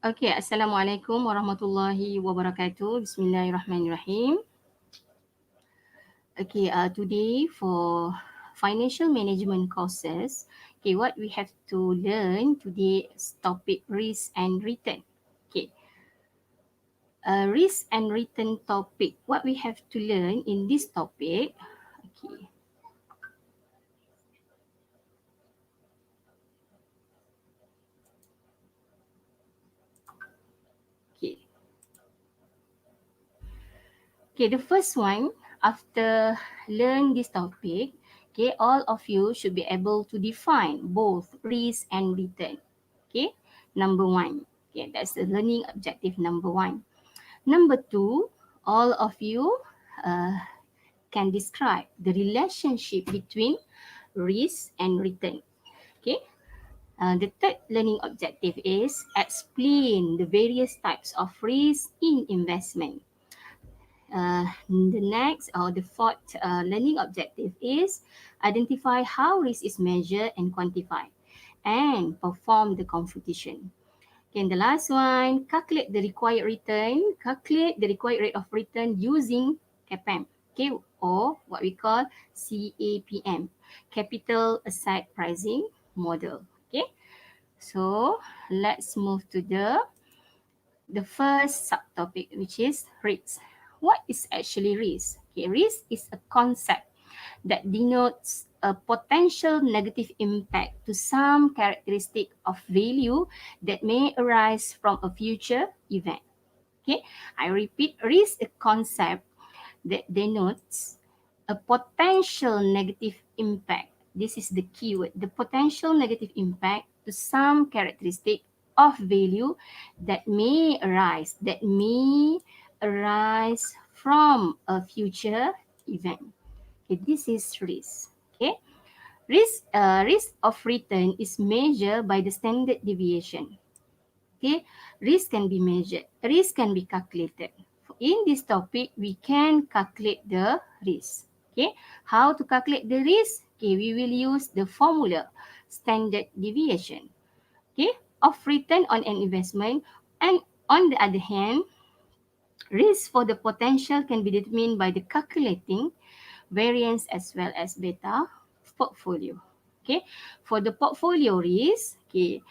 Okay, Assalamualaikum warahmatullahi wabarakatuh. Bismillahirrahmanirrahim. Okay, today for financial management courses, okay, what we have to learn today is topic risk and return. Okay, risk and return topic. What we have to learn in this topic, okay, okay. Okay, the first one, after learn this topic, okay, all of you should be able to define both risk and return. Okay, number one. Okay, that's the learning objective number one. Number two, all of you uh, can describe the relationship between risk and return. Okay, the third learning objective is explain the various types of risk in investment. The next or the fourth learning objective is identify how risk is measured and quantified and perform the computation. Okay, and the last one, calculate the required return, calculate the required rate of return using CAPM, okay, or what we call CAPM, Capital Asset Pricing Model. Okay, so let's move to the first subtopic, which is risk. What is actually risk? Okay, risk is a concept that denotes a potential negative impact to some characteristic of value that may arise from a future event. Okay, I repeat, risk a concept that denotes a potential negative impact. This is the keyword, the potential negative impact to some characteristic of value that may arise from a future event. Okay, this is risk. Okay, risk of return is measured by the standard deviation. Okay, risk can be measured, risk can be calculated. In this topic, we can calculate the risk. Okay, how to calculate the risk? Okay, we will use the formula standard deviation. Okay, of return on an investment, and on the other hand, risk for the potential can be determined by the calculating variance as well as beta portfolio. Okay, for the portfolio risk, okay,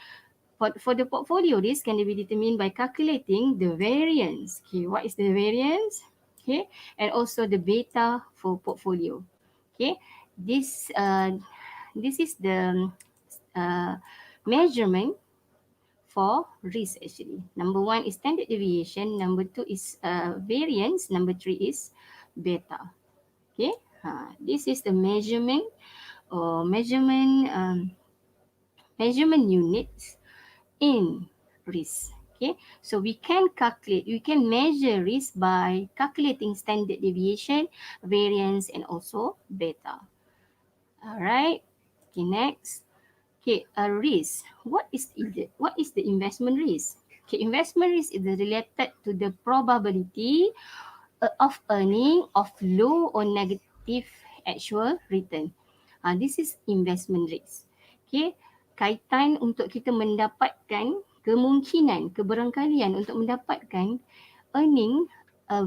for the portfolio risk can be determined by calculating the variance. Okay, what is the variance? Okay, and also the beta for portfolio. Okay, this this is the uh, measurement for risk actually. Number one is standard deviation. Number two is variance. Number three is beta. Okay, this is the measurement or measurement units in risk. Okay, so we can measure risk by calculating standard deviation, variance, and also beta. All right. Okay, next. Okay, a risk. What is the investment risk? Okay, investment risk is related to the probability of earning of low or negative actual return. This is investment risk. Okay, kaitan untuk kita mendapatkan kemungkinan, keberangkalian untuk mendapatkan earning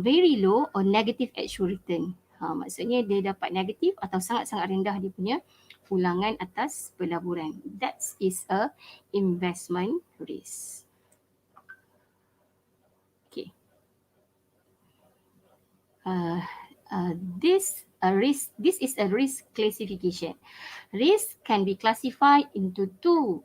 very low or negative actual return. Maksudnya dia dapat negatif atau sangat-sangat rendah dia punya pulangan atas pelaburan. That is a investment risk. Okay. Uh, this is a risk classification. Risk can be classified into two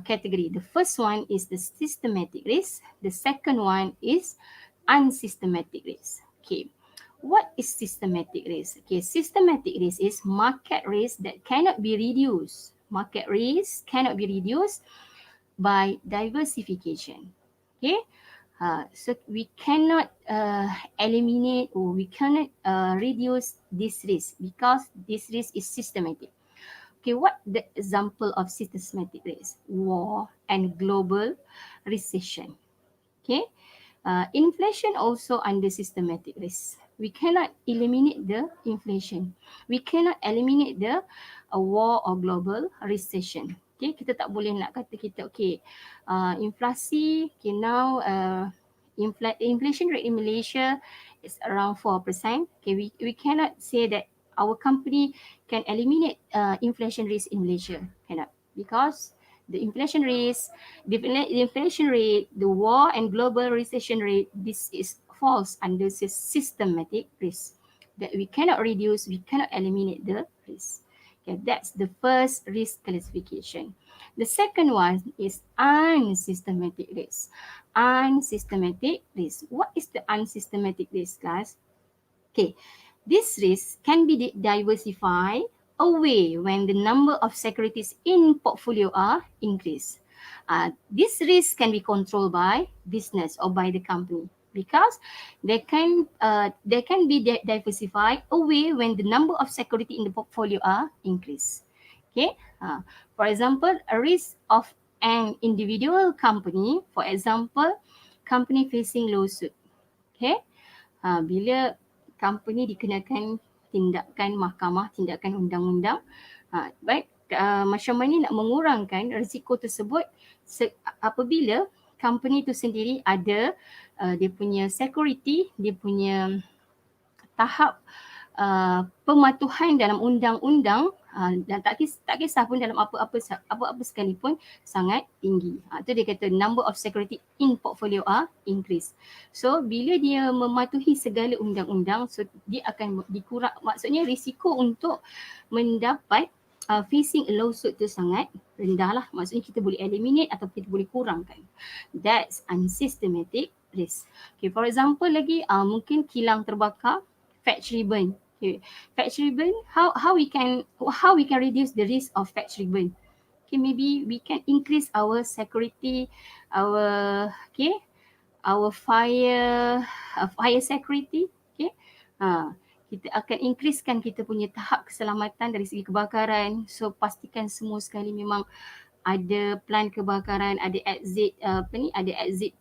category. The first one is the systematic risk. The second one is unsystematic risk. Okay, what is systematic risk? Okay, systematic risk is market risk that cannot be reduced. Market risk cannot be reduced by diversification. Okay, so we cannot eliminate or we cannot reduce this risk because this risk is systematic. Okay, what the example of systematic risk? War and global recession. Okay, inflation also under systematic risk. We cannot eliminate the inflation. We cannot eliminate the war or global recession. Okay, kita tak boleh nak kata kita inflasi, now inflation rate in Malaysia is around 4%. Okay, we cannot say that our company can eliminate inflation risk in Malaysia. Cannot, because the inflation risk, the inflation rate, the war and global recession rate, this is falls under systematic risk that we cannot reduce, we cannot eliminate the risk. Okay, that's the first risk classification. The second one is unsystematic risk. Unsystematic risk. What is the unsystematic risk, guys? Okay, this risk can be diversified away when the number of securities in portfolio are increased. This risk can be controlled by business or by the company because they can be diversified away when the number of security in the portfolio are increased. Okay, for example, a risk of an individual company, for example, company facing lawsuit. Okay, bila company dikenakan tindakan mahkamah, tindakan undang-undang, baik, macam mana nak mengurangkan risiko tersebut apabila company itu sendiri ada dia punya security, dia punya tahap pematuhan dalam undang-undang dan tak kisah pun dalam apa-apa sekalipun sangat tinggi. Itu dia kata number of security in portfolio are increase. So bila dia mematuhi segala undang-undang, so dia akan dikurang, maksudnya risiko untuk mendapat facing a lawsuit tu sangat rendah lah. Maksudnya kita boleh eliminate atau kita boleh kurangkan. That's unsystematic risk. Okay, for example lagi mungkin kilang terbakar, fetch ribbon. Okay, fetch ribbon, how we can reduce the risk of fetch ribbon? Okay, maybe we can increase our security, our fire security. Okay, kita akan increasekan kita punya tahap keselamatan dari segi kebakaran. So pastikan semua sekali memang ada plan kebakaran, ada exit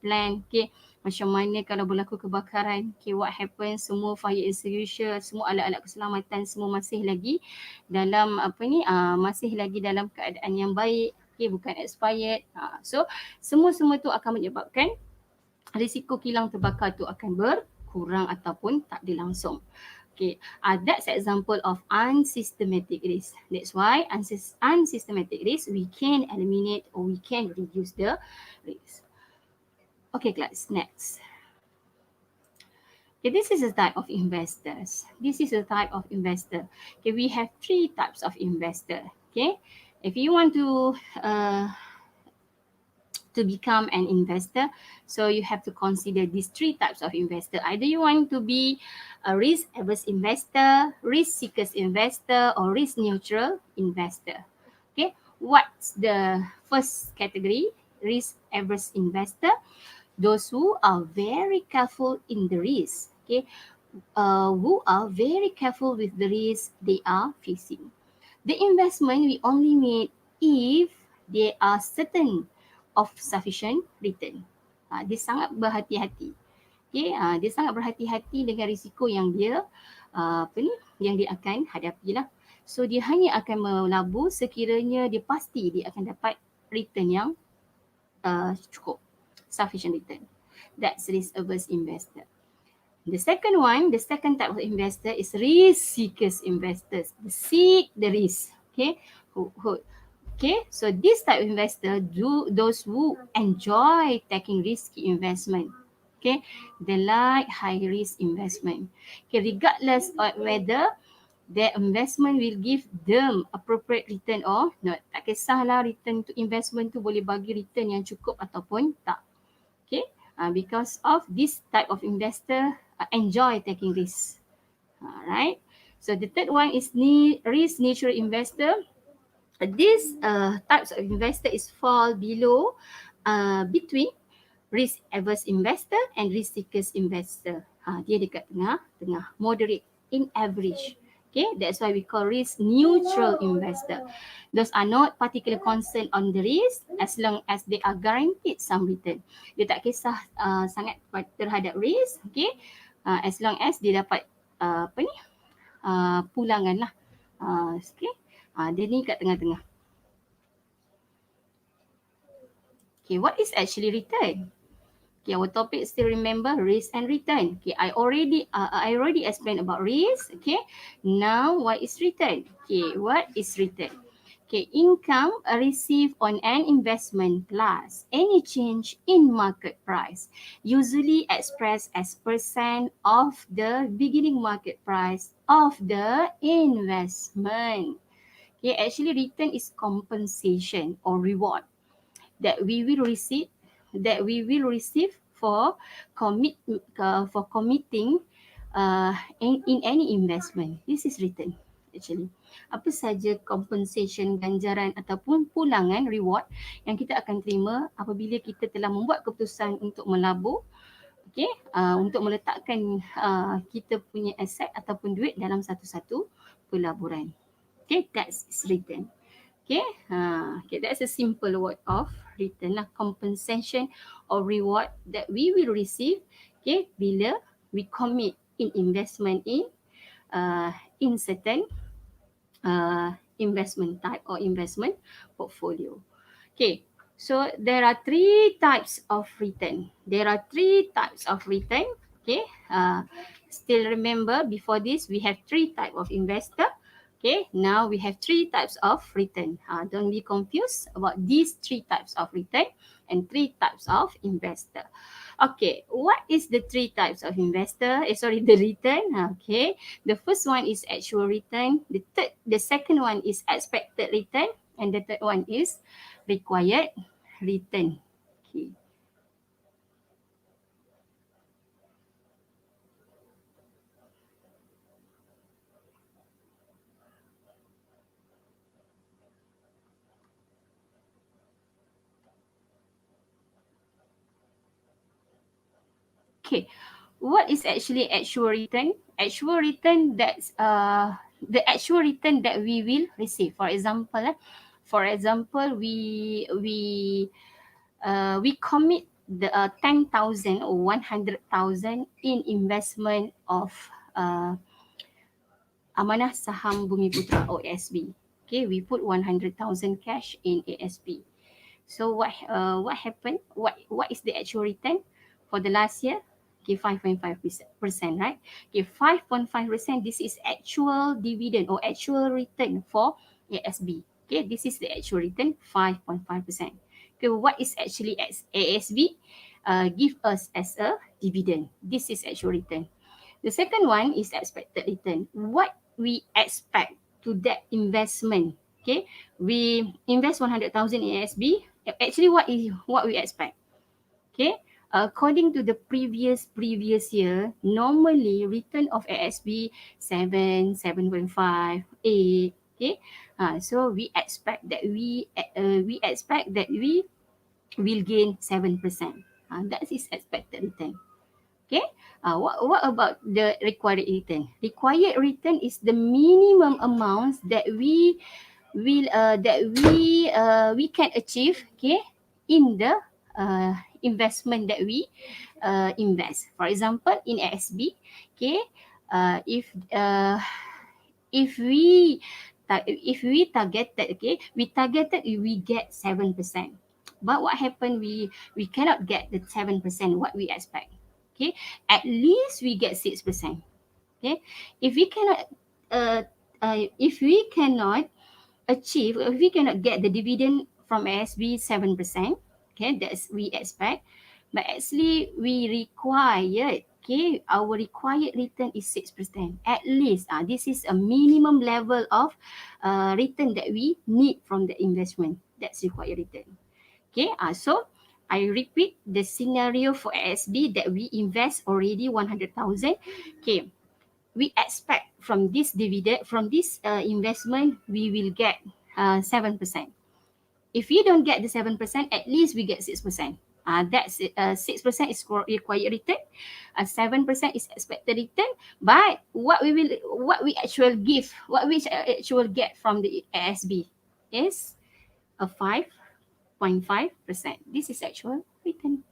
plan. Okay, macam mana kalau berlaku kebakaran, okay, what happens, semua fire extinguisher, semua alat-alat keselamatan semua masih lagi dalam masih lagi dalam keadaan yang baik, okay, bukan expired. So semua tu akan menyebabkan risiko kilang terbakar tu akan berkurang ataupun tak ada langsung. Okay, that's example of unsystematic risk. That's why unsystematic risk we can eliminate or we can reduce the risk. Okay, class, next. Okay, this is a type of investors. This is a type of investor. Okay, we have three types of investor. Okay, if you want to become an investor, so you have to consider these three types of investor. Either you want to be a risk averse investor, risk seekers investor, or risk neutral investor. Okay, what's the first category? Risk averse investor. Those who are very careful in the risk. Okay, who are very careful with the risk they are facing. The investment we only make if they are certain of sufficient return. Dia sangat berhati-hati. Okay, dia sangat berhati-hati dengan risiko yang dia yang dia akan hadapi lah. So dia hanya akan melabur sekiranya dia pasti dia akan dapat return yang cukup, sufficient return. That's risk averse investor. The second type of investor is risk seekers investors. Seek the risk. Okay, okay, so this type of investor those who enjoy taking risky investment. Okay, they like high risk investment. Okay, regardless of whether their investment will give them appropriate return or not. Tak kisahlah return to investment tu boleh bagi return yang cukup ataupun tak. Okay, because of this type of investor enjoy taking risks. Right. So the third one is risk neutral investor. These types of investor is fall below between risk averse investor and risk seekers investor. Dia dekat tengah, moderate, in average. Okay, that's why we call risk neutral investor. Those are not particularly concerned on the risk as long as they are guaranteed some return. Dia tak kisah sangat terhadap risk, okay, as long as dia dapat pulangan lah. Okay, dia ni kat tengah-tengah. Okay, what is actually return? Okay, our topic still remember risk and return. Okay, I already explained about risk. Okay, now what is return? Okay, what is return? Okay, income received on an investment plus any change in market price, usually expressed as percent of the beginning market price of the investment. Okay, actually return is compensation or reward that we will receive for committing in any investment. This is return actually. Apa saja compensation, ganjaran ataupun pulangan reward yang kita akan terima apabila kita telah membuat keputusan untuk melabur, okay, untuk meletakkan kita punya aset ataupun duit dalam satu-satu pelaburan. Okay, that's return. Okay, okay, that's a simple word of return lah. Compensation or reward that we will receive, okay, bila we commit in investment in certain investment type or investment portfolio. Okay, so there are three types of return. Okay, still remember before this we have three type of investor. Okay, now we have three types of return. Don't be confused about these three types of return and three types of investor. Okay, what is the three types of investor? The return. Okay, the first one is actual return. The second one is expected return, and the third one is required return. Okay. Okay, what is actually actual return? Actual return, that's the actual return that we will receive. For example, we commit the 10,000 or 100,000 in investment of uh, Amanah Saham Bumi Putra or ASB. Okay, we put 100,000 cash in ASB. So what happened? What is the actual return for the last year? Okay, 5.5%, right? Okay, 5.5%. This is actual dividend or actual return for ASB. Okay, this is the actual return, 5.5%. Okay, what is actually ASB? Give us as a dividend. This is actual return. The second one is expected return. What we expect to that investment. Okay, we invest 100,000 in ASB. Actually, what we expect? Okay, according to the previous year, normally return of ASB 7.5, 8. Okay, so we expect that we will gain 7%. That is expected return. Okay. What about the required return? Required return is the minimum amounts that we can achieve. Okay, in the investment that we invest. For example, in ASB. Okay. If we targeted, okay, we get 7%. But what happened? We cannot get the 7% what we expect. Okay, at least we get 6%. Okay, if we cannot if we cannot get the dividend from ASB 7%, okay, that's we expect, but actually we required, okay, our required return is 6%. At least this is a minimum level of return that we need from the investment. That's required return. Okay, so I repeat the scenario for ASB that we invest already 100,000. Okay, we expect from this dividend, from this investment, we will get 7%. If you don't get the 7%, at least we get 6%. That's it. 6% is required return. 7% is expected return. But what we actually get from the ASB is a 5.5%. This is actual return.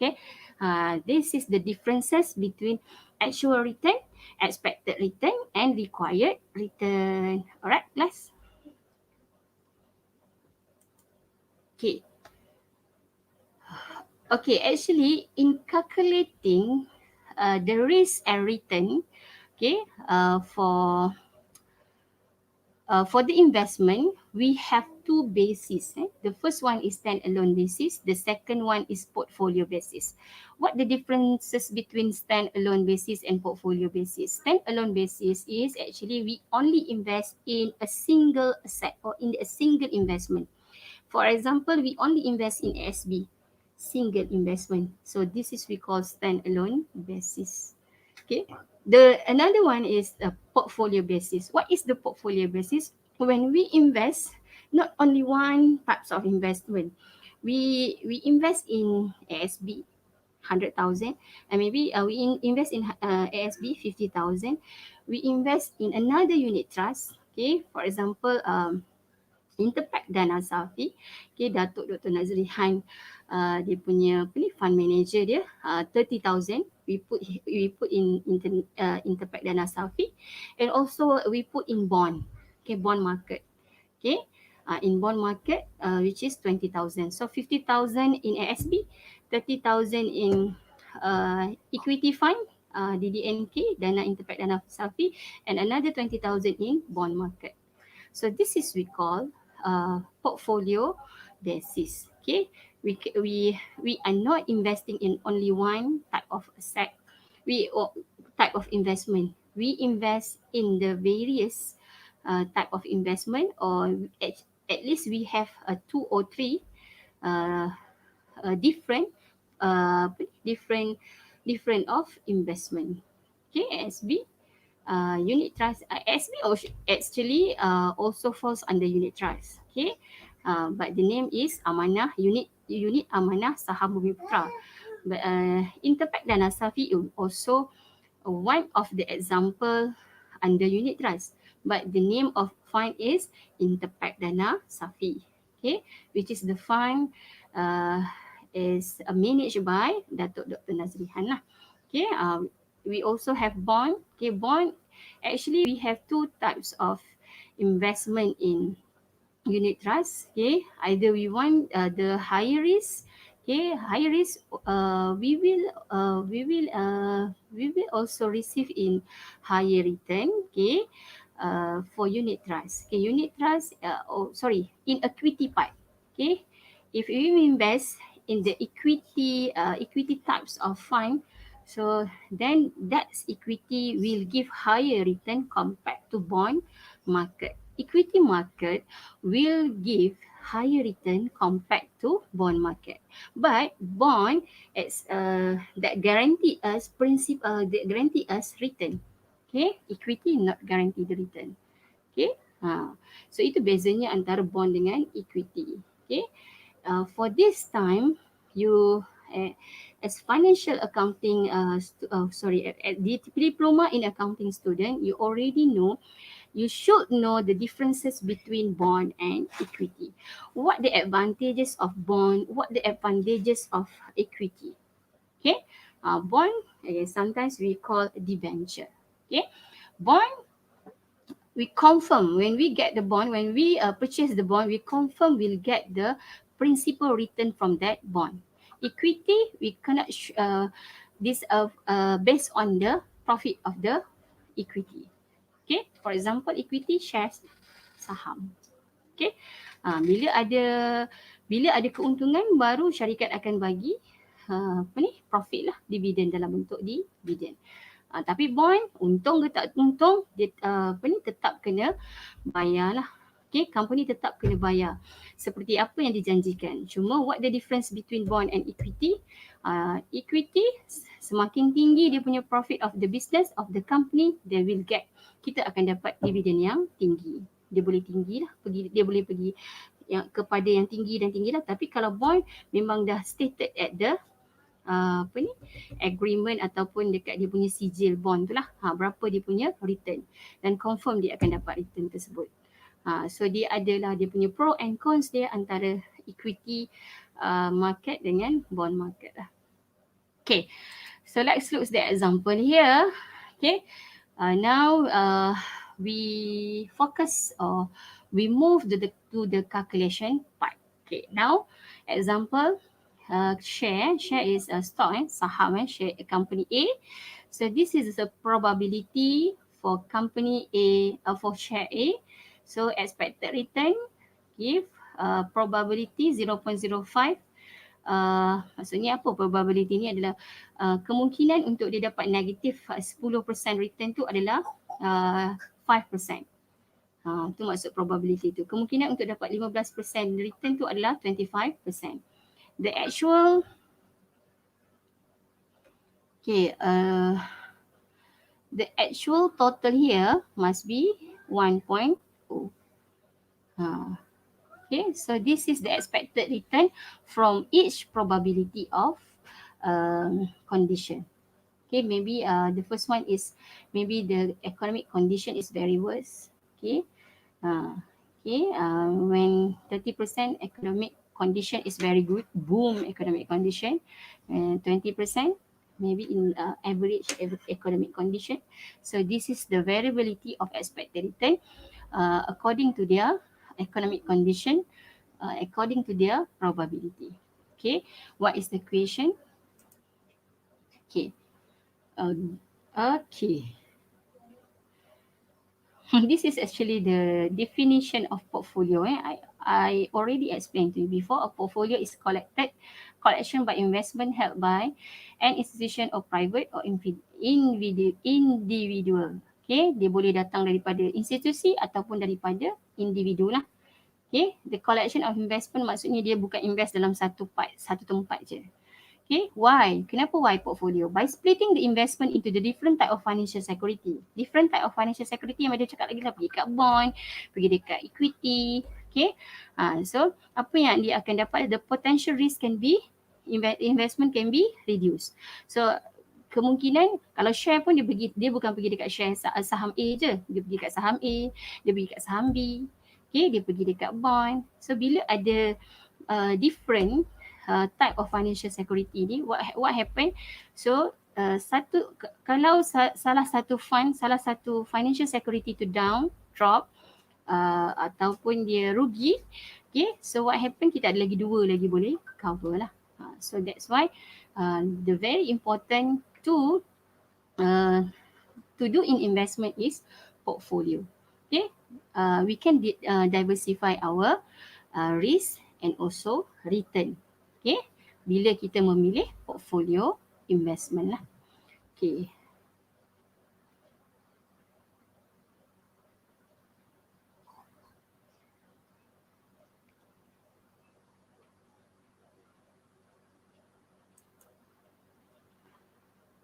Okay, this is the differences between actual return, expected return, and required return. Alright, class. Okay. Okay, actually, in calculating the risk and return, okay, for the investment, we have two bases. The first one is standalone basis. The second one is portfolio basis. What the differences between standalone basis and portfolio basis? Standalone basis is actually we only invest in a single asset or in a single investment. For example, we only invest in ASB, single investment. So this is we call standalone basis. Okay. The another one is a portfolio basis. What is the portfolio basis? When we invest, not only one types of investment. We invest in ASB 100,000, and maybe invest in ASB 50,000. We invest in another unit trust. Okay, for example, Interpack Dana Safi. Okay, Datuk Dr. Nazrihan, dia punya apa ni, fund manager dia 30,000 we put in Interpack Dana Safi, and also we put in bond. Okay, bond market. Okay, in bond market, which is 20,000. So 50,000 in ASB, 30,000 in equity fund, DDNK, Dana Interpack Dana Safi, and another 20,000 in bond market. So this is we call portfolio basis. Okay, we are not investing in only one type of asset. Or type of investment. We invest in the various type of investment, or at least we have two or three uh, different different of investment. Okay, SB unit trust, SB actually also falls under unit trust. Okay, but the name is Amanah Unit Amanah Saham Bumi Putra. But Interpack Dana Safi is also one of the example under unit trust, but the name of fund is Interpack Dana Safi. Okay, which is the fund uh, is managed by Datuk Dr. Nazrihan lah. Okay, we also have bond. Okay, bond, actually we have two types of investment in unit trust. Okay, either we want the higher risk. Okay, higher risk, we will also receive in higher return. Okay, for unit trust. Okay, unit trust, in equity part. Okay, if we invest in the equity types of fund, so then that equity will give higher return compared to bond market. Equity market will give higher return compared to bond market. But bond, it's that guarantee us that guarantee us return. Okay, equity not guarantee the return. Okay, so itu bezanya antara bond dengan equity. Okay, for this time you as financial accounting at the diploma in accounting student, you already know, you should know the differences between bond and equity. What the advantages of bond, what the advantages of equity. Okay, bond, sometimes we call debenture. Okay, bond, we confirm when we get the bond, when we purchase the bond, we confirm we'll get the principal return from that bond. Equity, we cannot this based on the profit of the equity. Okay, for example, equity shares, saham. Okay, bila ada keuntungan, baru syarikat akan bagi profit lah, dividen dalam bentuk dividen. Tapi bond, untung ke tak untung, dia tetap kena bayar lah. Okay, company tetap kena bayar seperti apa yang dijanjikan. Cuma what the difference between bond and equity? Equity, semakin tinggi dia punya profit of the business of the company, they will get, kita akan dapat dividen yang tinggi. Dia boleh tinggi lah, dia boleh pergi yang kepada yang tinggi dan tinggi lah. Tapi kalau bond memang dah stated at the agreement ataupun dekat dia punya sijil bond tu lah, berapa dia punya return, dan confirm dia akan dapat return tersebut. So dia adalah dia punya pro and cons dia antara equity market dengan bond market lah. Okay, so let's look at the example here. Okay, now we focus, or we move to the calculation part. Okay, now example, share is a stock, saham, share company A. So this is the probability for company A, for share A. So expected return give probability 0.05. Maksudnya apa probability ni adalah kemungkinan untuk dia dapat negatif 10% return tu adalah 5%. Tu maksud probability tu. Kemungkinan untuk dapat 15% return tu adalah 25%. The actual the actual total here must be 1.0. Okay, so this is the expected return from each probability of condition. Okay, maybe the first one is maybe the economic condition is very worse. Okay, when 30% economic condition is very good, boom economic condition, and 20% maybe in average economic condition. So this is the variability of expected return according to their economic condition, according to their probability. Okay, what is the question? Okay, okay. This is actually the definition of portfolio. I already explained to you before. A portfolio is collection by investment held by an institution or private or individual. Okay, dia boleh datang daripada institusi ataupun daripada individu lah. Okay, the collection of investment maksudnya dia bukan invest dalam satu tempat je. Okay, why? Kenapa why portfolio? By splitting the investment into the different type of financial security. Different type of financial security yang ada cakap lagi lah, pergi dekat bond, pergi dekat equity. Okay, so apa yang dia akan dapat, the potential risk can be, investment can be reduced. So kemungkinan kalau share pun dia bukan pergi dekat share saham A je, dia pergi dekat saham A, dia pergi dekat saham B. Okay, dia pergi dekat bond. So bila ada different type of financial security ni, what happen? So kalau salah satu financial security tu drop ataupun dia rugi, okay, so what happen, kita ada lagi dua lagi boleh cover lah. So that's why the very important to do in investment is portfolio. Okay, we can diversify our risk and also return. Okay, bila kita memilih portfolio investment lah. Okay.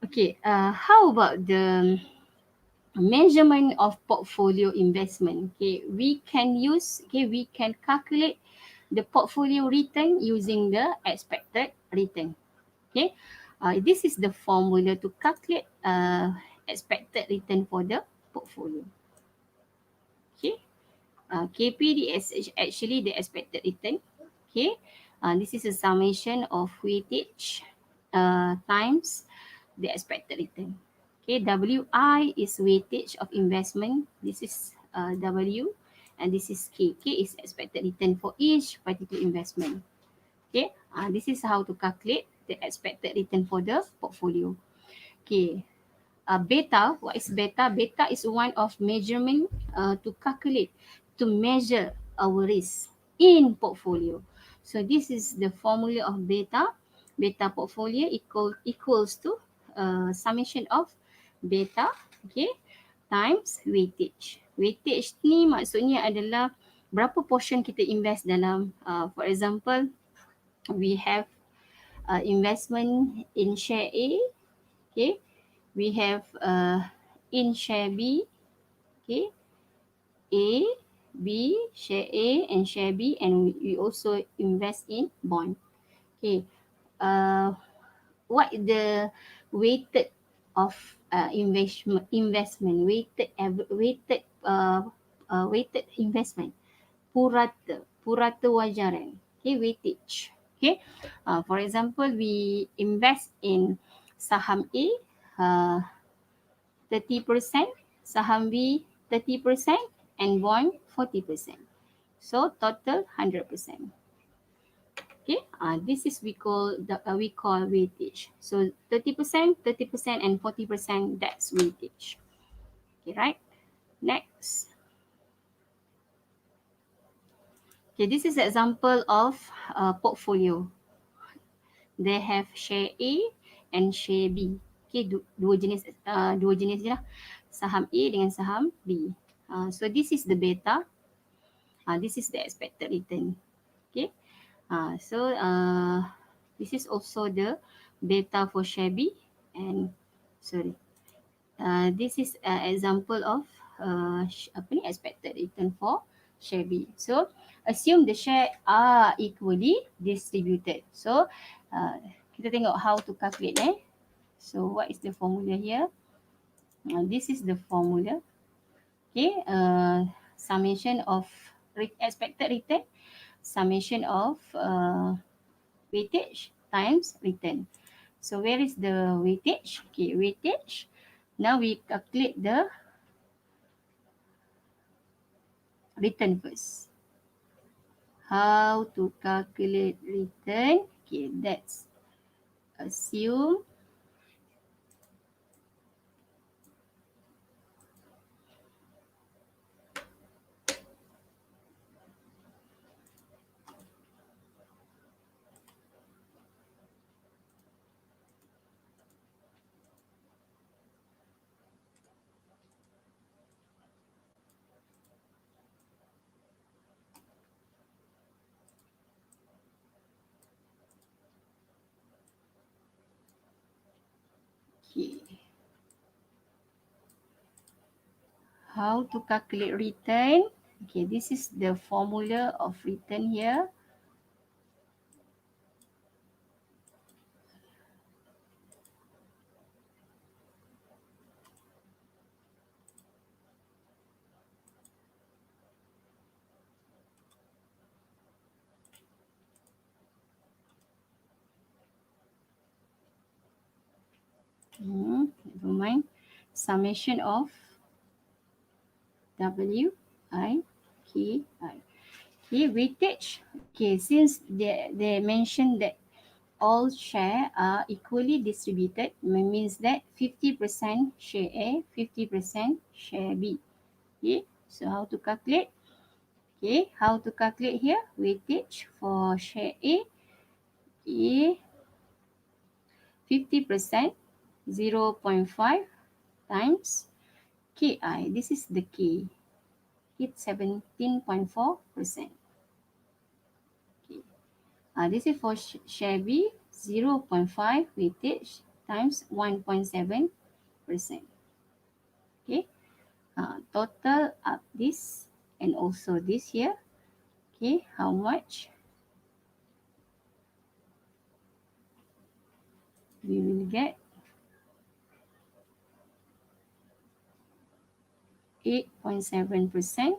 Okay, how about the measurement of portfolio investment? Okay, we can calculate the portfolio return using the expected return. Okay, this is the formula to calculate expected return for the portfolio. Okay, KPD is actually the expected return. Okay, this is a summation of weightage times the expected return. Okay, WI is weightage of investment. This is W, and this is K. K is expected return for each particular investment. Okay, this is how to calculate the expected return for the portfolio. Okay, beta, what is beta? Beta is one of measurement to calculate, to measure our risk in portfolio. So this is the formula of beta. Beta portfolio equals to summation of beta, okay, times weightage. Weightage ni maksudnya adalah berapa portion kita invest dalam, for example, we have investment in share A, okay, we have in share B, okay, A, B, share A and share B, and we also invest in bond. Okay, what the weighted of investment, weighted investment, purata wajaran, okay, weightage. Okay, for example, we invest in saham A 30%, saham B 30%, and bond 40%. So total 100%. Okay, This is we call weightage. So 30%, 30%, and 40%. That's weightage. Okay, right? Next. Okay, this is an example of portfolio. They have share A and share B. Okay, dua jenis je lah. Saham A dengan saham B. So this is the beta. This is the expected return. Okay. So this is also the beta for share B, and sorry. This is an example of expected return for share B. So assume the share are equally distributed. So kita tengok how to calculate. So what is the formula here? This is the formula. Okay, summation of expected return, summation of weightage times return. So where is the weightage? Okay, weightage. Now we calculate the return first. How to calculate return? Okay, let's assume okay. How to calculate return? Okay, this is the formula of return here. Never mind. Summation of W I K I. Okay, weightage. Okay, since they mentioned that all share are equally distributed, means that 50% share A, 50% share B. Okay, so how to calculate? Okay, how to calculate here? Weightage for share A, 50%, 0.5 times KI. This is the K. It's 17.4%. Okay. This is for share B, 0.5 weightage times 1.7%. Okay. Total up this and also this here. Okay. How much? We will get 8.7%.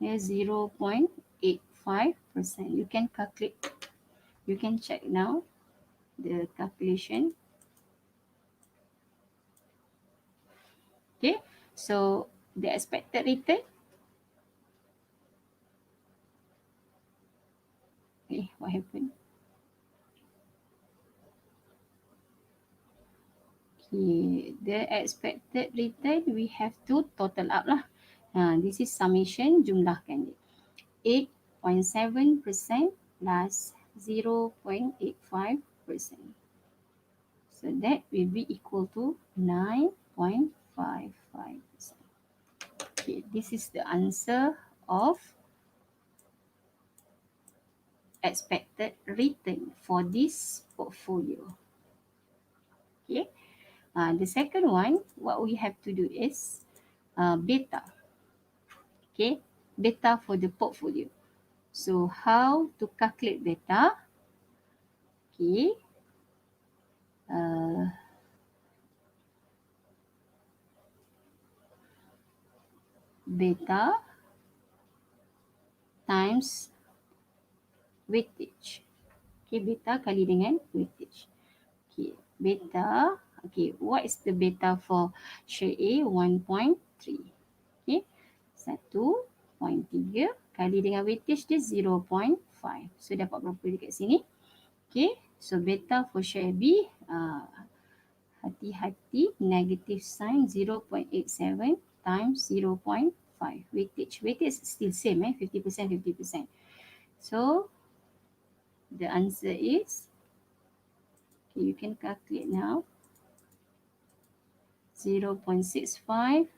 0.85%. You can calculate, you can check now the calculation. Okay, so the expected return. Okay, what happened? Okay, the expected return we have to total up lah. This is summation, jumlahkan dia. 8.7% plus 0.85%. So that will be equal to 9.55%. Okay, this is the answer of expected return for this portfolio. Okay, the second one, what we have to do is beta. Okay, beta for the portfolio. So how to calculate beta? Okay, beta times weightage. Okay, beta kali dengan weightage. Okay, beta. Okay, what is the beta for share A? 1.3. Okay, 1.3 kali dengan weightage dia 0.5. So dapat berapa dekat sini? Okay, so beta for share B, hati-hati negative sign 0.87 times 0.5 weightage. Weightage is still same 50%, 50%. So the answer is, okay, you can calculate now, 0.65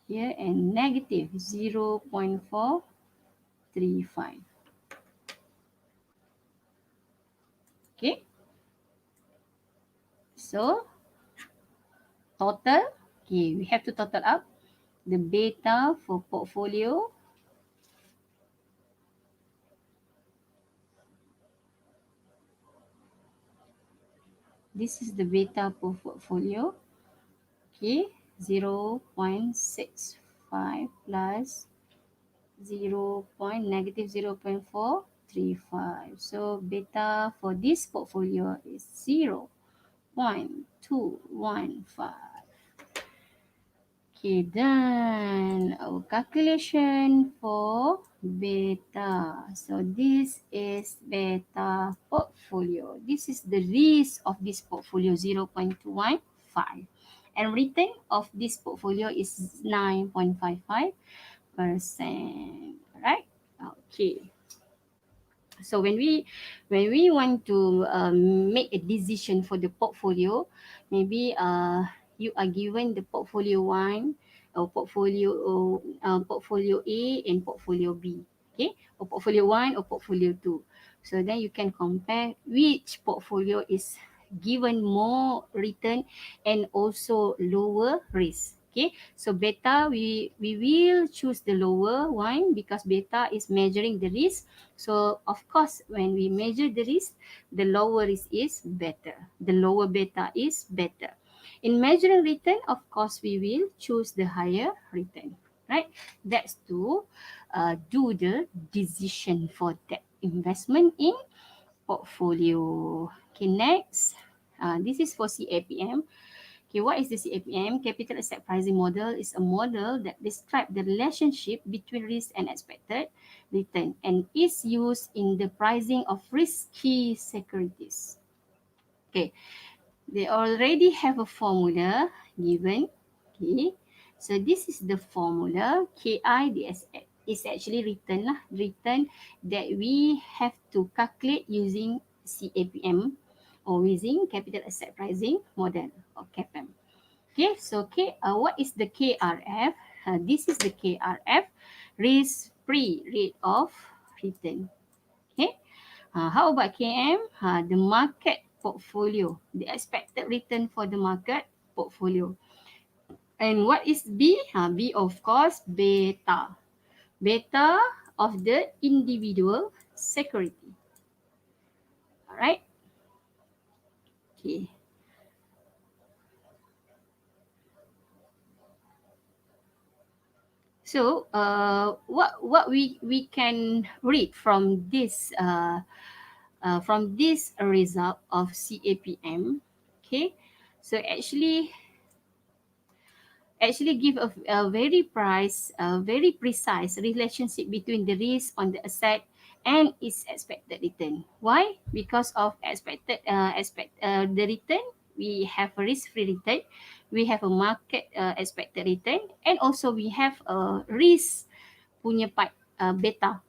here and negative 0.435. Okay, so total, okay, we have to total up the beta for portfolio. This is the beta for portfolio. Okay, 0.65 plus 0.435. So beta for this portfolio is 0.215. Okay, done our calculation for beta. So this is beta portfolio. This is the risk of this portfolio, 0.215. And return of this portfolio is 9.55%. Right? Okay. So when we want to make a decision for the portfolio, maybe you are given the portfolio one or portfolio A and portfolio B, okay, or portfolio one or portfolio two. So then you can compare which portfolio is given more return and also lower risk. Okay, so beta we will choose the lower one because beta is measuring the risk. So of course, when we measure the risk, the lower risk is better. The lower beta is better. In measuring return, of course, we will choose the higher return, right? That's to do the decision for that investment in portfolio. Okay, next. This is for CAPM. Okay, what is the CAPM? Capital Asset Pricing Model is a model that describes the relationship between risk and expected return and is used in the pricing of risky securities. Okay, they already have a formula given. Okay, so this is the formula KIDSF. Is actually return that we have to calculate using CAPM or using Capital Asset Pricing Model or CAPM. Okay, so what is the KRF? This is the KRF, risk-free rate of return. Okay, how about KM? The market portfolio, the expected return for the market portfolio. And what is B? B, of course, beta. Beta of the individual security. All right. Okay. So, what we can read from this result of CAPM, okay? So actually give a very precise relationship between the risk on the asset and its expected return. Why? Because of the return, we have a risk-free return, we have a market expected return, and also we have a risk punya part beta.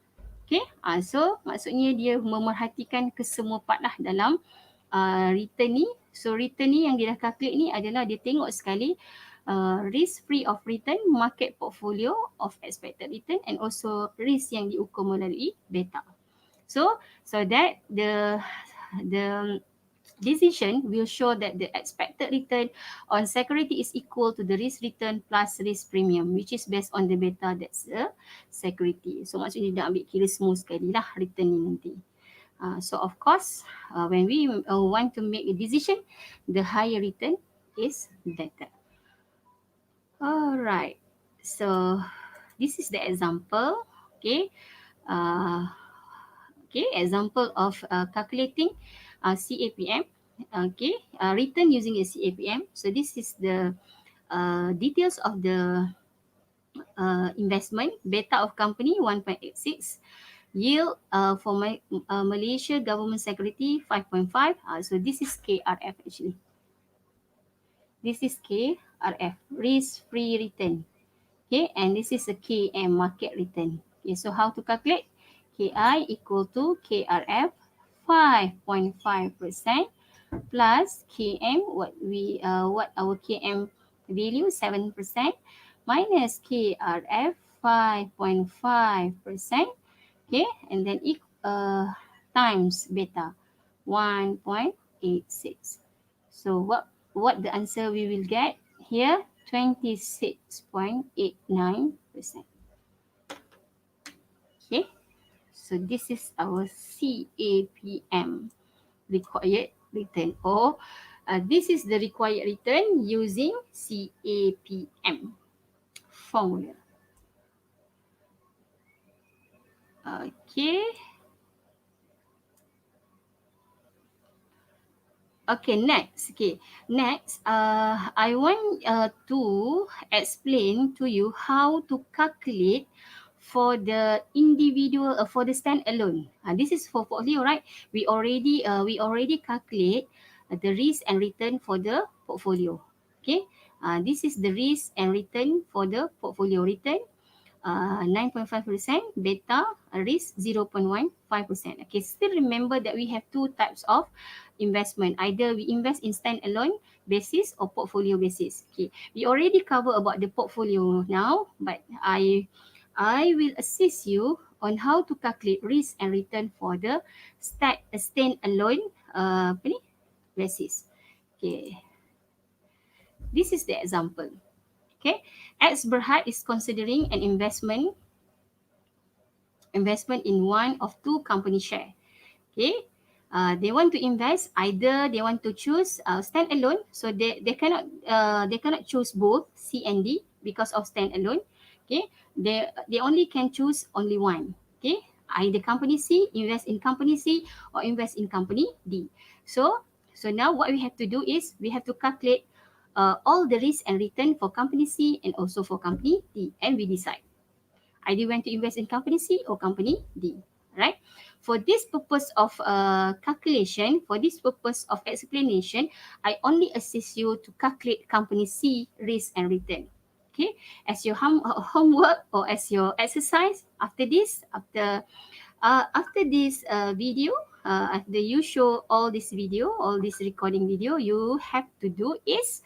Okay, so maksudnya dia memerhatikan kesemua part lah dalam return ni. So return ni yang dia dah calculate ni adalah dia tengok sekali risk free of return, market portfolio of expected return and also risk yang diukur melalui beta. So that the decision will show that the expected return on security is equal to the risk return plus risk premium, which is based on the beta that's the security. So maksudnya dia ambil kira semua sekali lah return ni nanti. So of course, when we want to make a decision, the higher return is better. Alright, so this is the example. Okay, example of calculating CAPM. Okay, return using a CAPM. So this is the details of the investment, beta of company 1.86, yield for my Malaysia government security 5.5. So this is KRF actually. This is KRF, risk-free return. Okay, and this is a KM, market return. Okay, so how to calculate? KI equal to KRF 5.5% plus KM, what our KM value 7%, minus KRF 5.5%. Okay, and then times beta 1.86. So what the answer we will get here? 26.89%. Okay, so this is our CAPM, required return, or this is the required return using CAPM formula. Okay. Okay, next. Okay, next, I want to explain to you how to calculate for the individual, for the standalone. This is for portfolio, right? We already calculate the risk and return for the portfolio. Okay, this is the risk and return for the portfolio return. 9.5%, beta risk 0.15%. Okay, still remember that we have two types of investment. Either we invest in standalone basis or portfolio basis. Okay, we already cover about the portfolio now, but I will assist you on how to calculate risk and return for the standalone basis. Okay, this is the example. Okay, X Berhad is considering an investment in one of two company share. Okay, they want to invest, either they want to choose standalone, so they cannot choose both C and D because of standalone. Okay, they only can choose only one. Okay, either company C, invest in company C, or invest in company D. So now what we have to do is we have to calculate all the risk and return for company C and also for company D, and we decide either you want to invest in company C or company D, right? For this purpose of calculation, for this purpose of explanation, I only assist you to calculate company C risk and return. Okay, as your homework or as your exercise after this, after this video, after you show all this video, all this recording video, you have to do is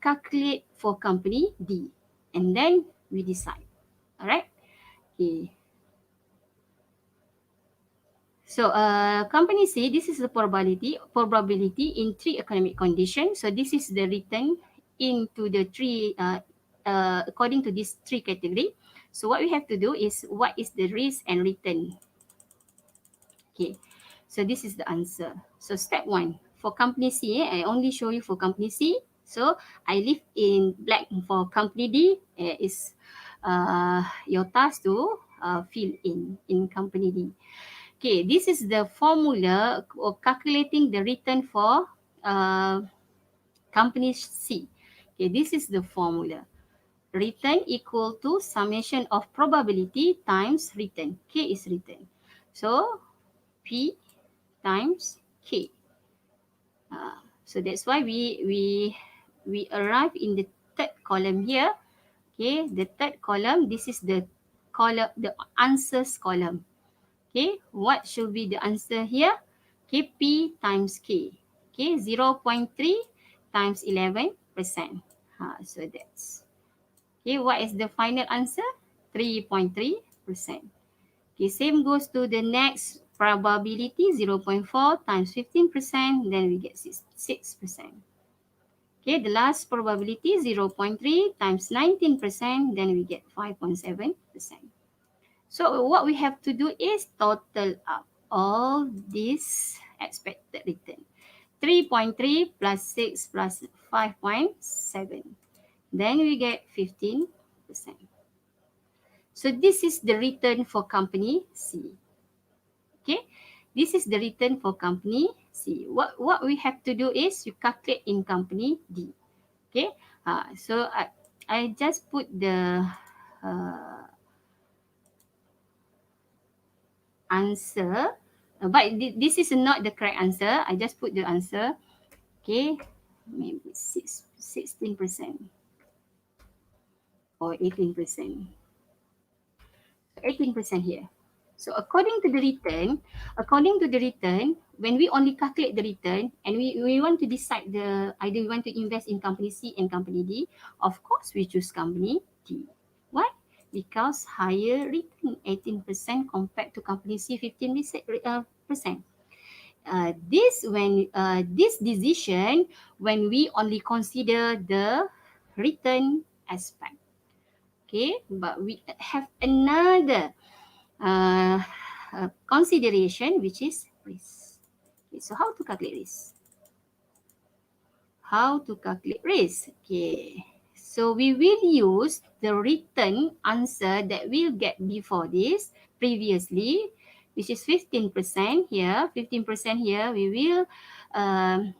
calculate for company D, and then we decide. All right. Okay. So, company C, this is the probability in three economic conditions. So, this is the return into the three, according to these three category. So, what we have to do is, what is the risk and return? Okay. So, this is the answer. So, step one, for company C, I only show you for company C. So, I leave in black for company D. Is your task to fill in company D. Okay, this is the formula of calculating the return for company C. Okay, this is the formula. Return equal to summation of probability times return. K is return. So, P times K. So that's why we arrive in the third column here. Okay, the third column, this is the column, the answers column. Okay, what should be the answer here? Okay, P times K. Okay, 0.3 times 11%. So that's, okay, what is the final answer? 3.3%. Okay, same goes to the next probability, 0.4 times 15%, then we get 6%. Okay, the last probability, 0.3 times 19%, then we get 5.7%. So what we have to do is total up all this expected return. 3.3 plus 6 plus 5.7. Then we get 15%. So this is the return for company C. Okay, this is the return for company C. What we have to do is you calculate in company D. Okay, so I just put the answer, but this is not the correct answer. I just put the answer. Okay, maybe 16% or 18%. 18% here. So according to the return, when we only calculate the return and we want to decide the either we want to invest in company C and company D, of course we choose company D. Why? Because higher return 18% compared to company C 15%. This decision when we only consider the return aspect. Okay, but we have another uh, consideration which is risk. Okay, so how to calculate risk? How to calculate risk? Okay, so we will use the written answer that we'll get before this previously, which is 15% here. 15% here. We will um,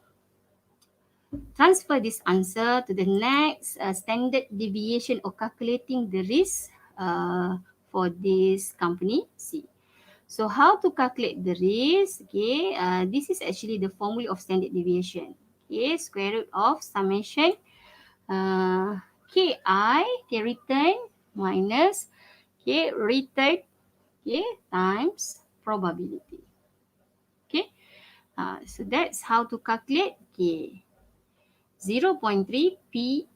transfer this answer to the next standard deviation or calculating the risk for this company C. So how to calculate the risk? Okay, this is actually the formula of standard deviation. Okay, square root of summation ki, okay, return minus return, times probability. Okay, so that's how to calculate 0.3 P.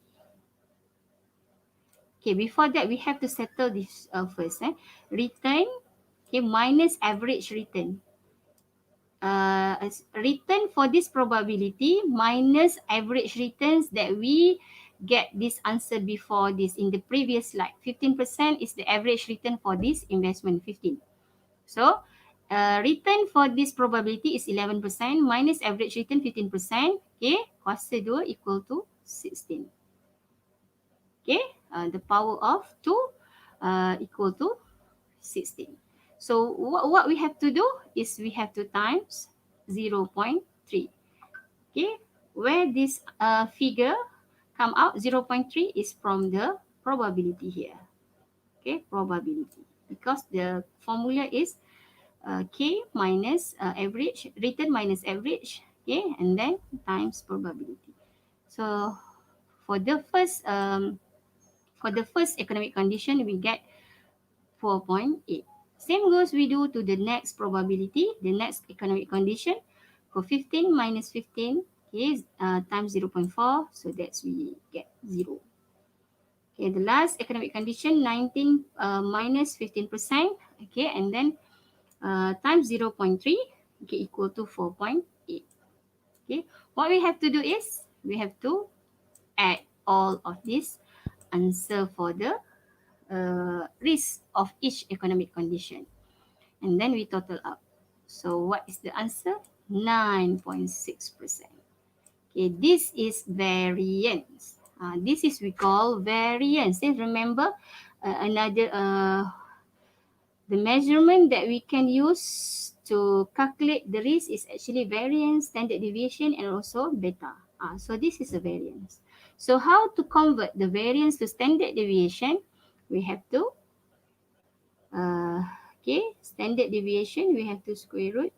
Okay, before that we have to settle this first. Return, minus average return. Return for this probability minus average returns that we get this answer before this in the previous slide. 15% is the average return for this investment, 15. So return for this probability is 11% minus average return 15%. Okay, kuasa 2 equal to 16. Okay, the power of 2 equal to 16. So what we have to do is we have to times 0.3. Okay, where this figure come out, 0.3 is from the probability here. Okay, probability. Because the formula is K minus average, return minus average, okay, and then times probability. So for the first economic condition, we get 4.8. Same goes we do to the next probability, the next economic condition. For 15 minus 15, okay, times 0.4, so that's we get 0. Okay, the last economic condition, 19 minus 15%, okay, and then times 0.3, okay, equal to 4.8. Okay, what we have to do is, we have to add all of this answer for the risk of each economic condition. And then we total up. So what is the answer? 9.6%. Okay, this is variance. This is we call variance. Remember another the measurement that we can use to calculate the risk is actually variance, standard deviation, and also beta. So this is a variance. So how to convert the variance to standard deviation? We have to standard deviation, we have to square root,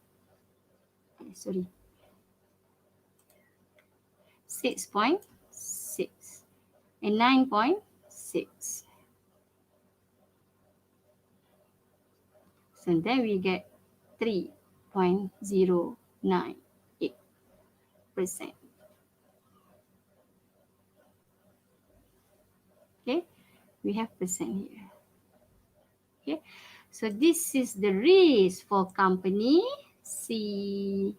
6.6 and 9.6. So then we get 3.098%. Okay, we have percent here. Okay, so this is the risk for company C.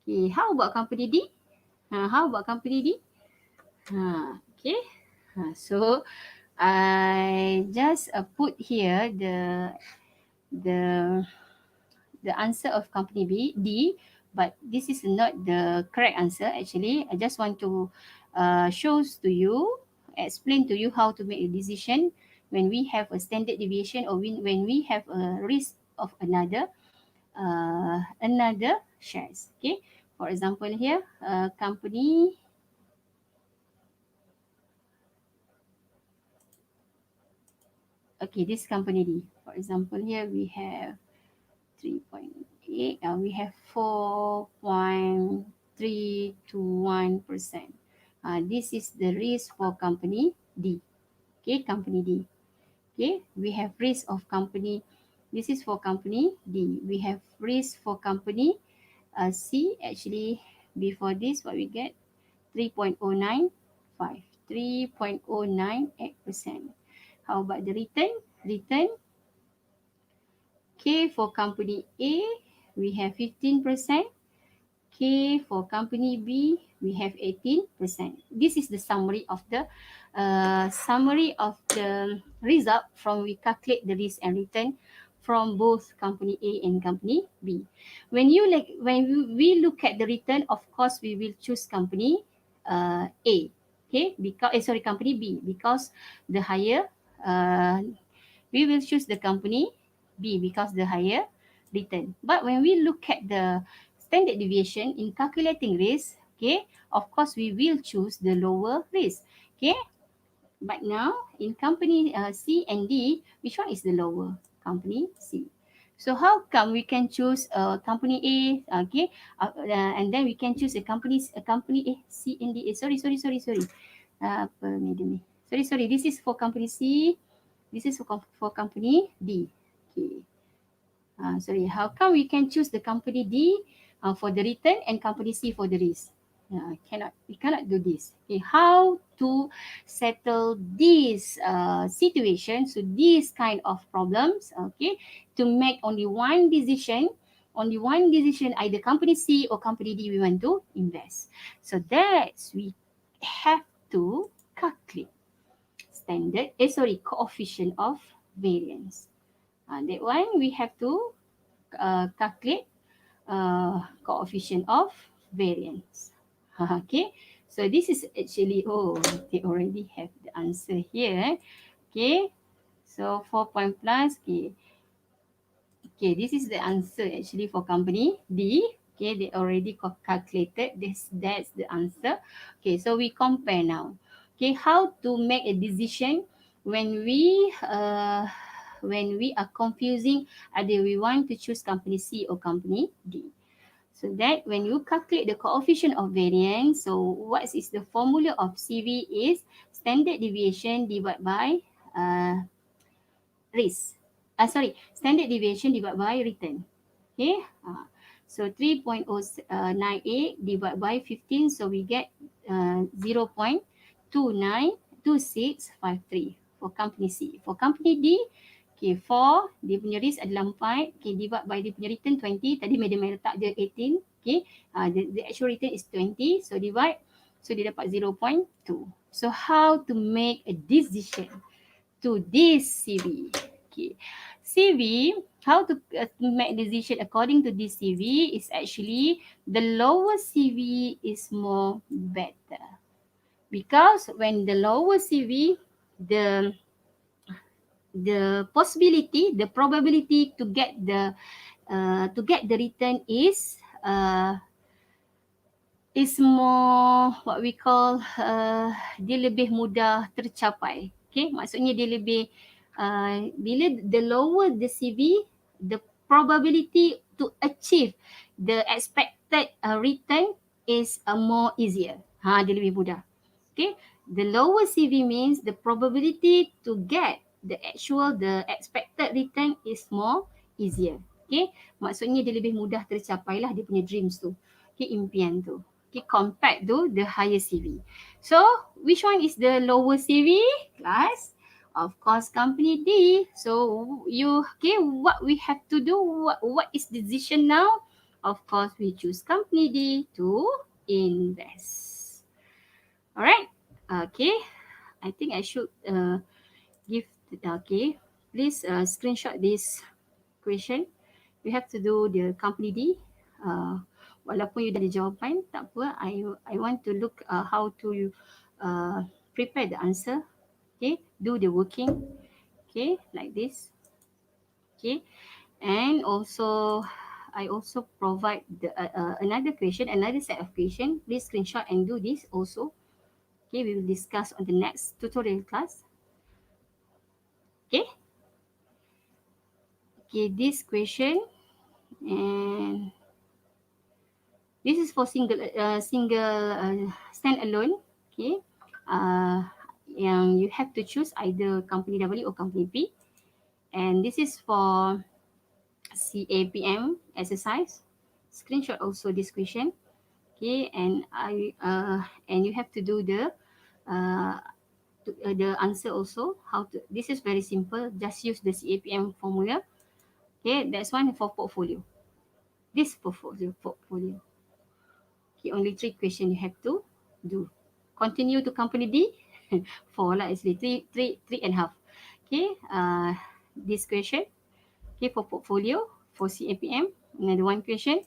Okay, how about company D? How about company D? Okay, so I just put here the answer of company D, but this is not the correct answer actually. I just want to shows to you, explain to you how to make a decision when we have a standard deviation or when we have a risk of another shares. Okay, for example here, company Okay, this company D. For example, here we have 3.8, we have 4.321%. This is the risk for company D. Okay, company D. Okay, we have risk of company. This is for company D. We have risk for company C. Actually, before this, what we get? 3.095. 3.098%. How about the return? Return K for company A, we have 15%. K for company B, we have 18%. This is the summary of the result from we calculate the risk and return from both company A and company B. When we look at the return, of course we will choose company A. Okay, because company B, because the higher we will choose the company B because the higher return. But when we look at the standard deviation in calculating risk, okay, of course we will choose the lower risk. Okay, but now in company C and D, which one is the lower? Company C. So how come we can choose company A, okay, and then we can choose a company C and D. Sorry. Apa medium ni? Sorry. This is for company C. This is for company D. Okay. Sorry. How come we can choose the company D for the return and company C for the risk? We cannot do this. Okay. How to settle this situation? So these kind of problems, okay, to make only one decision, either company C or company D we want to invest. So that's we have to calculate coefficient of variance. That one we have to calculate coefficient of variance. Okay, so this is actually, they already have the answer here. Okay, so 4 point plus, okay, this is the answer actually for company D. Okay, they already calculated this. That's the answer. Okay, so we compare now. Okay, how to make a decision when we are confusing either we want to choose company C or company D. So that when you calculate the coefficient of variance, so what is the formula of CV is standard deviation divided by risk. Standard deviation divided by return. Okay, so 3.098 divided by 15, so we get 0.292653 for company C. For company D, okay, 4, dia punya risk adalah 4, okay, divide by dia punya return 20, tadi madam letak je 18, okay, the actual return is 20, so divide, so dia dapat 0.2. So how to make a decision to this CV? Okay, CV, how to make decision according to this CV is actually the lower CV is more better, because when the lower CV, the probability to get the return is more, what we call, dia lebih mudah tercapai. Okay, maksudnya dia lebih bila the lower the CV, the probability to achieve the expected return is more easier. Dia lebih mudah. Okay, the lower CV means the probability to get the expected return is more easier. Okay, maksudnya dia lebih mudah tercapai lah dia punya dreams tu. Okay, impian tu. Okay, compared to the higher CV. So, which one is the lower CV, class? Of course, company D. So, what we have to do? What is the decision now? Of course, we choose company D to invest. Alright. Okay. I think I should give. Okay. Please screenshot this question. You have to do the company D. Walaupun you dah ada jawapan, tak apa. I want to look how to prepare the answer. Okay, do the working. Okay, like this. Okay, and also I also provide another question, another set of question. Please screenshot and do this also. Okay, we will discuss on the next tutorial class. Okay. Okay, this question, and this is for single standalone. Okay, yang you have to choose either company W or company P, and this is for CAPM exercise. Screenshot also this question. Okay, and you have to do uh, the answer also. How to? This is very simple. Just use the CAPM formula. Okay, that's one for portfolio. This portfolio. Okay, only three questions you have to do. Continue to company D. Four lah actually. Three and a half. Okay, this question. Okay, for portfolio, for CAPM. Another one question.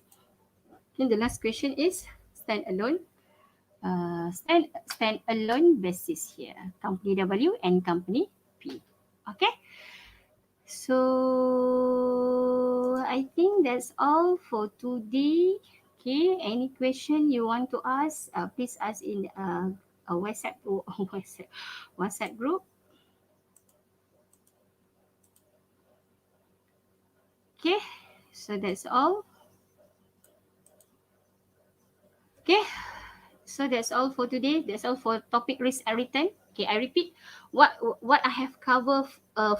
Then the last question is stand alone. Stand alone basis here. Company W and company P. Okay. So I think that's all for today. Okay. Any question you want to ask? Please ask in a WhatsApp WhatsApp group. Okay. So that's all. Okay. So that's all for today. That's all for topic risk and return. Okay, I repeat what I have covered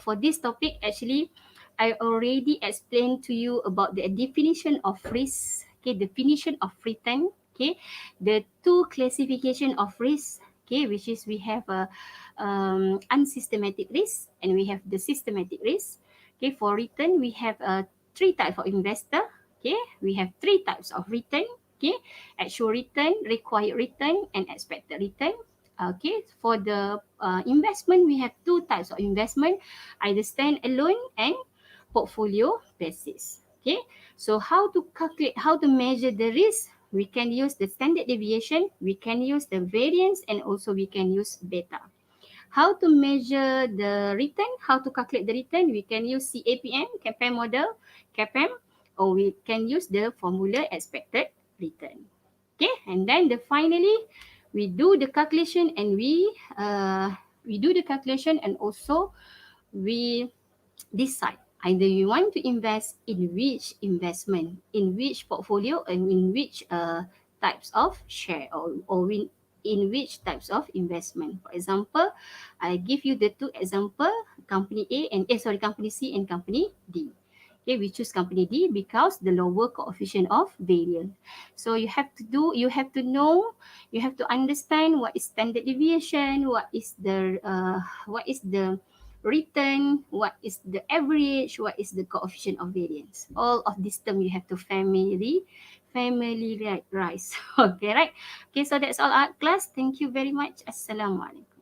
for this topic. Actually, I already explained to you about the definition of risk. Okay, definition of return. Okay, the two classification of risk. Okay, which is we have a unsystematic risk and we have the systematic risk. Okay, for return we have three types of investor. Okay, we have three types of return. Okay, actual return, required return, and expected return. Okay, for the investment, we have two types of investment, either stand alone and portfolio basis. Okay, so how to calculate, how to measure the risk? We can use the standard deviation, we can use the variance, and also we can use beta. How to measure the return? How to calculate the return? We can use CAPM model, CAPM, or we can use the formula expected return. Okay, and then finally we do the calculation and we do the calculation and also we decide either you want to invest in which investment, in which portfolio, and in which types of share, or in which types of investment. For example, I give you the two example, company A and company C and company D. Okay, we choose company D because the lower coefficient of variance. So you have to know, you have to understand what is standard deviation, what is the return, what is the average, what is the coefficient of variance. All of this term you have to familiarize. Okay, right? Okay, so that's all our class. Thank you very much. Assalamualaikum.